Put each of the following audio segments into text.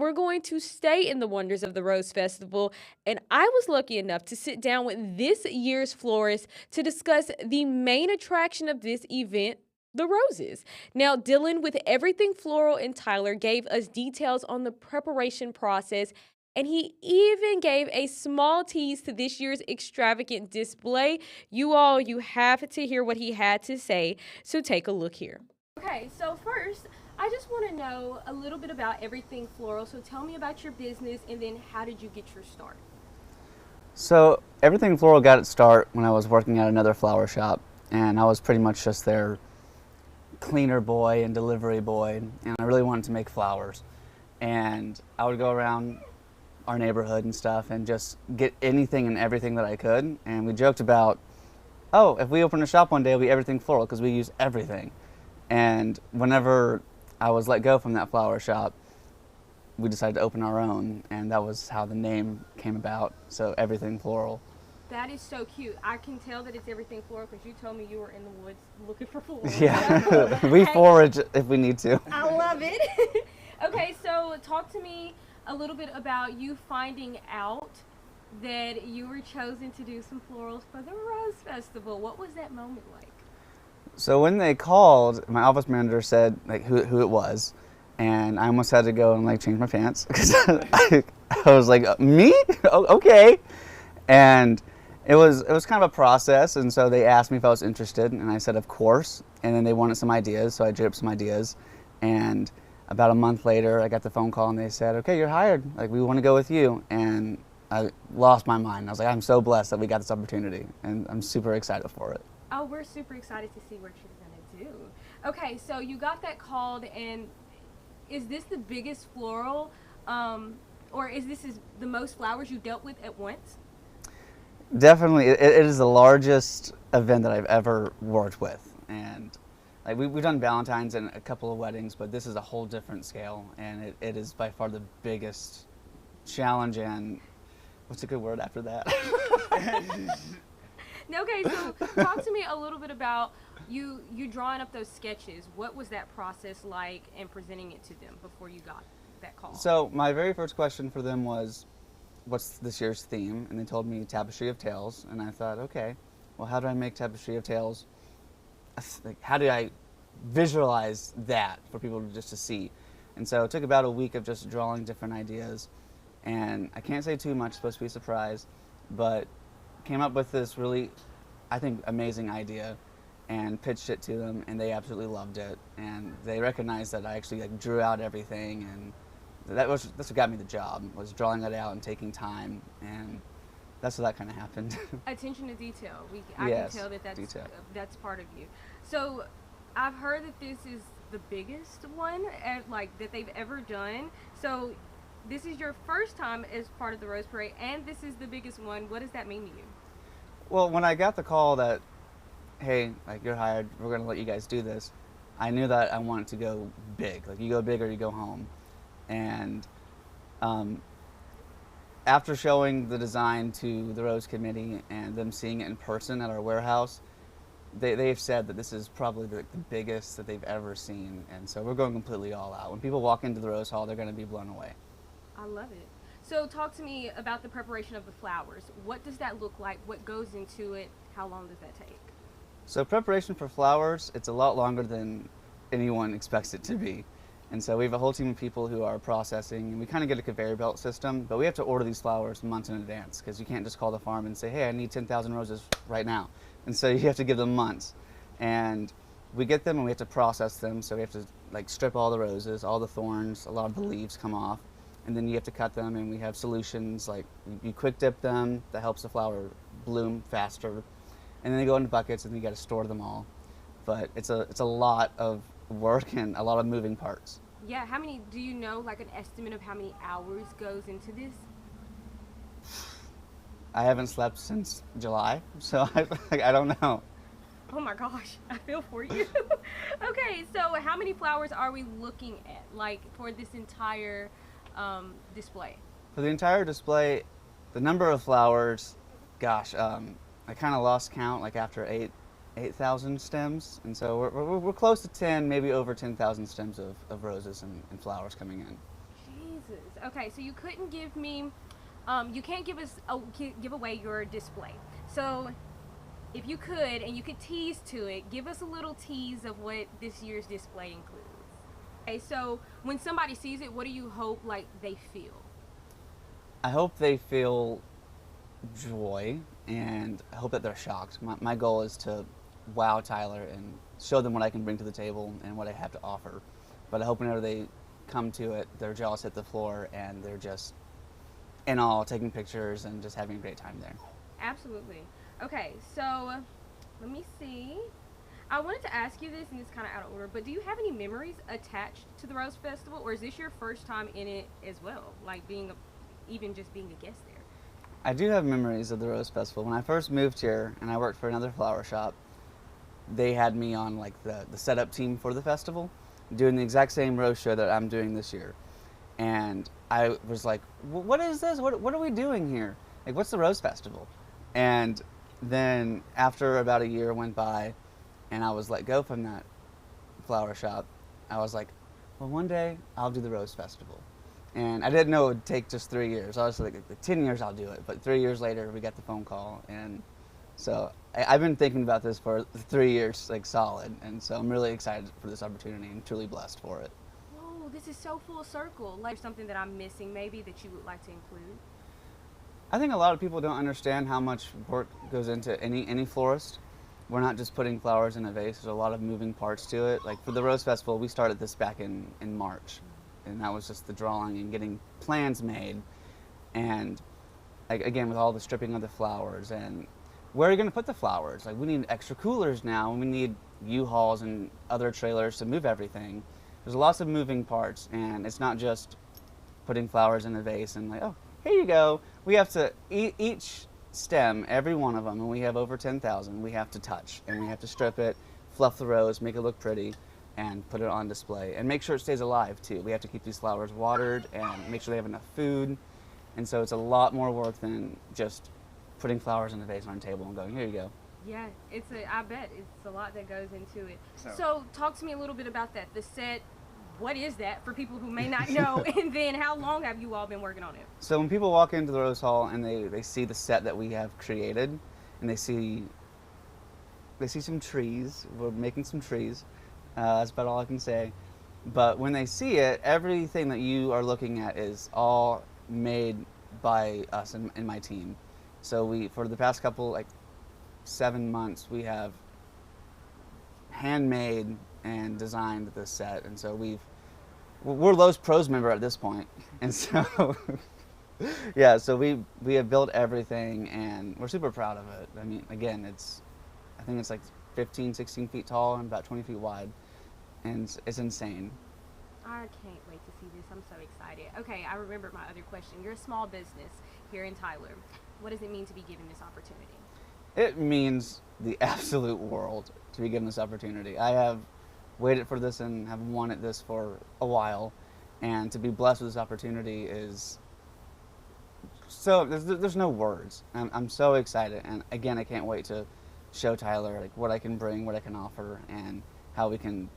we're going to stay in the wonders of the Rose Festival. And I was lucky enough to sit down with this year's florist to discuss the main attraction of this event, the roses. Now, Dylan with Everything Floral and Tyler gave us details on the preparation process, and he even gave a small tease to this year's extravagant display. You have to hear what he had to say, so take a look here. Okay, so first, I just want to know a little bit about Everything Floral. So tell me about your business, and then how did you get your start? So Everything Floral got its start when I was working at another flower shop, and I was pretty much just their cleaner boy and delivery boy, and I really wanted to make flowers. And I would go around our neighborhood and stuff and just get anything and everything that I could. And we joked about, oh, if we open a shop one day, it'll be Everything Floral because we use everything. And whenever I was let go from that flower shop, we decided to open our own, and that was how the name came about. So Everything Floral. That is so cute. I can tell that it's Everything Floral because you told me you were in the woods looking for flowers. Yeah, we forage if we need to. I love it. Okay, so talk to me a little bit about you finding out that you were chosen to do some florals for the Rose Festival. What was that moment like? So when they called, my office manager said like who it was, and I almost had to go and like change my pants because I was like, me? Oh, okay. And it was kind of a process, and so they asked me if I was interested, and I said of course. And then they wanted some ideas, so I drew up some ideas, and about a month later, I got the phone call, and they said, okay, you're hired. Like, we want to go with you. And I lost my mind. I was like, I'm so blessed that we got this opportunity, and I'm super excited for it. Oh, we're super excited to see what you're going to do. Okay, so you got that called, and is this the biggest floral, or is the most flowers you dealt with at once? Definitely, it is the largest event that I've ever worked with. And like we've done Valentine's and a couple of weddings, but this is a whole different scale, and it is by far the biggest challenge. And what's a good word after that? Okay, so talk to me a little bit about you drawing up those sketches. What was that process like, and presenting it to them before you got that call? So my very first question for them was, what's this year's theme? And they told me Tapestry of Tales, and I thought, okay, well, how do I make Tapestry of Tales? Like, how do I visualize that for people just to see? And so it took about a week of just drawing different ideas, and I can't say too much, it's supposed to be a surprise, but came up with this really, I think, amazing idea and pitched it to them, and they absolutely loved it, and they recognized that I actually like drew out everything, and that's what got me the job, was drawing it out and taking time, and that's what that kind of happened. Attention to detail. I Yes, can tell that detail. that's part of you. So I've heard that this is the biggest one that they've ever done. So this is your first time as part of the Rose Parade, and this is the biggest one. What does that mean to you? Well, when I got the call that, hey, like, you're hired, we're going to let you guys do this, I knew that I wanted to go big. Like, you go big or you go home. And after showing the design to the Rose Committee and them seeing it in person at our warehouse, they've said that this is probably the biggest that they've ever seen. And so we're going completely all out. When people walk into the Rose Hall, they're going to be blown away. I love it. So talk to me about the preparation of the flowers. What does that look like? What goes into it? How long does that take? So preparation for flowers, it's a lot longer than anyone expects it to be. And so we have a whole team of people who are processing, and we kind of get a conveyor belt system, but we have to order these flowers months in advance because you can't just call the farm and say, hey, I need 10,000 roses right now. And so you have to give them months. And we get them and we have to process them, so we have to like strip all the roses, all the thorns, a lot of the leaves come off, and then you have to cut them, and we have solutions like you quick dip them that helps the flower bloom faster, and then they go into buckets and you got to store them all. But it's a lot of work and a lot of moving parts. Yeah, how many, do you know like an estimate of how many hours goes into this? I haven't slept since July, so I don't know. Oh my gosh, I feel for you. Okay, so how many flowers are we looking at, like, for this entire display? For the entire display, the number of flowers, gosh, I kind of lost count like after 8,000 stems, and so we're close to 10, maybe over 10,000 stems of roses and flowers coming in. Jeez, roses. Okay, so you couldn't give me, you can't give us give away your display. So if you could, and you could tease to it, give us a little tease of what this year's display includes. Okay, so when somebody sees it, what do you hope like they feel? I hope they feel joy, and I hope that they're shocked. My goal is to wow Tyler and show them what I can bring to the table and what I have to offer. But I hope whenever they come to it, their jaws hit the floor and they're just in awe, taking pictures and just having a great time there. Absolutely. Okay, so let me see. I wanted to ask you this, and it's kind of out of order, but do you have any memories attached to the Rose Festival, or is this your first time in it as well, like even just being a guest there? I do have memories of the Rose Festival. When I first moved here and I worked for another flower shop, they had me on like the setup team for the festival, doing the exact same rose show that I'm doing this year. And I was like, what is this? What are we doing here? Like, what's the Rose Festival? And then after about a year went by and I was let go from that flower shop, I was like, well, one day I'll do the Rose Festival. And I didn't know it would take just 3 years. I was like 10 years I'll do it. But 3 years later, we got the phone call. And so I've been thinking about this for 3 years, like solid. And so I'm really excited for this opportunity and truly blessed for it. Whoa, this is so full circle. Like something that I'm missing maybe that you would like to include? I think a lot of people don't understand how much work goes into any florist. We're not just putting flowers in a vase. There's a lot of moving parts to it. Like for the Rose Festival, we started this back in March. And that was just the drawing and getting plans made. And again, with all the stripping of the flowers and where are you going to put the flowers? Like we need extra coolers now, and we need U-Hauls and other trailers to move everything. There's lots of moving parts, and it's not just putting flowers in a vase and like, oh, here you go. We have to, each stem, every one of them, and we have over 10,000, we have to touch, and we have to strip it, fluff the rose, make it look pretty, and put it on display. And make sure it stays alive, too. We have to keep these flowers watered and make sure they have enough food. And so it's a lot more work than just putting flowers in a vase on a table and going, here you go. Yeah, I bet it's a lot that goes into it. So talk to me a little bit about that. The set, what is that for people who may not know? And then how long have you all been working on it? So when people walk into the Rose Hall and they see the set that we have created, and they see some trees, we're making some trees, that's about all I can say. But when they see it, everything that you are looking at is all made by us and my team. So for the past couple, 7 months, we have handmade and designed this set. And so we're Lowe's Pros member at this point. And so, yeah, so we have built everything and we're super proud of it. I mean, again, I think it's like 15, 16 feet tall and about 20 feet wide. And it's insane. I can't wait to see this. I'm so excited. Okay, I remembered my other question. You're a small business here in Tyler. What does it mean to be given this opportunity? It means the absolute world to be given this opportunity. I have waited for this and have wanted this for a while. And to be blessed with this opportunity is so, there's no words. I'm so excited. And again, I can't wait to show Tyler what I can bring, what I can offer, and how we can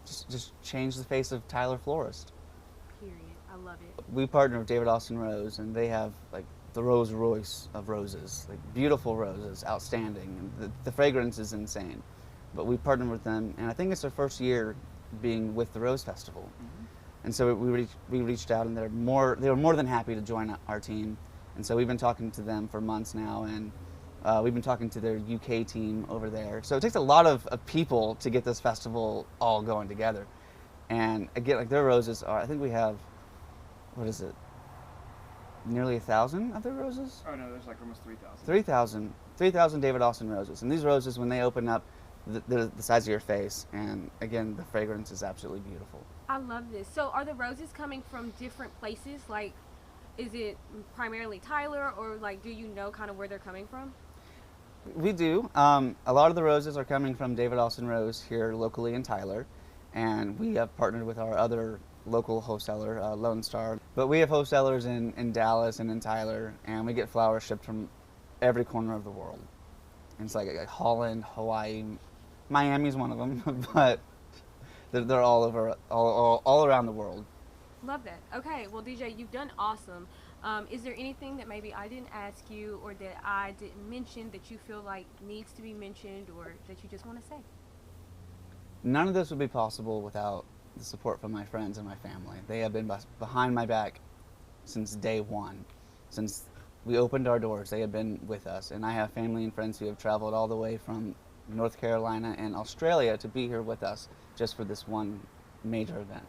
just change the face of Tyler Florist. Period. I love it. We partner with David Austin Rose, and they have the Rolls Royce of roses, beautiful roses, outstanding, and the fragrance is insane. But we partnered with them, and I think it's their first year being with the Rose Festival. Mm-hmm. And so we reached out, and they were more than happy to join our team. And so we've been talking to them for months now, and we've been talking to their UK team over there. So it takes a lot of people to get this festival all going together. And again, their roses are, I think we have, what is it, nearly 1,000 of their roses? Oh no, there's almost 3,000. 3,000 David Austin roses. And these roses, when they open up, they're the size of your face. And again, the fragrance is absolutely beautiful. I love this. So are the roses coming from different places? Is it primarily Tyler, or do you know kind of where they're coming from? We do. A lot of the roses are coming from David Austin Rose here locally in Tyler, and we have partnered with our other local wholesaler, Lone Star. But we have wholesalers in Dallas and in Tyler, and we get flowers shipped from every corner of the world. And it's like Holland, Hawaii, Miami's one of them, but they're all over, all around the world. Love that. Okay, well, DJ, you've done awesome. Is there anything that maybe I didn't ask you or that I didn't mention that you feel like needs to be mentioned or that you just want to say? None of this would be possible without the support from my friends and my family. They have been behind my back since day one. Since we opened our doors, they have been with us. And I have family and friends who have traveled all the way from North Carolina and Australia to be here with us just for this one major event.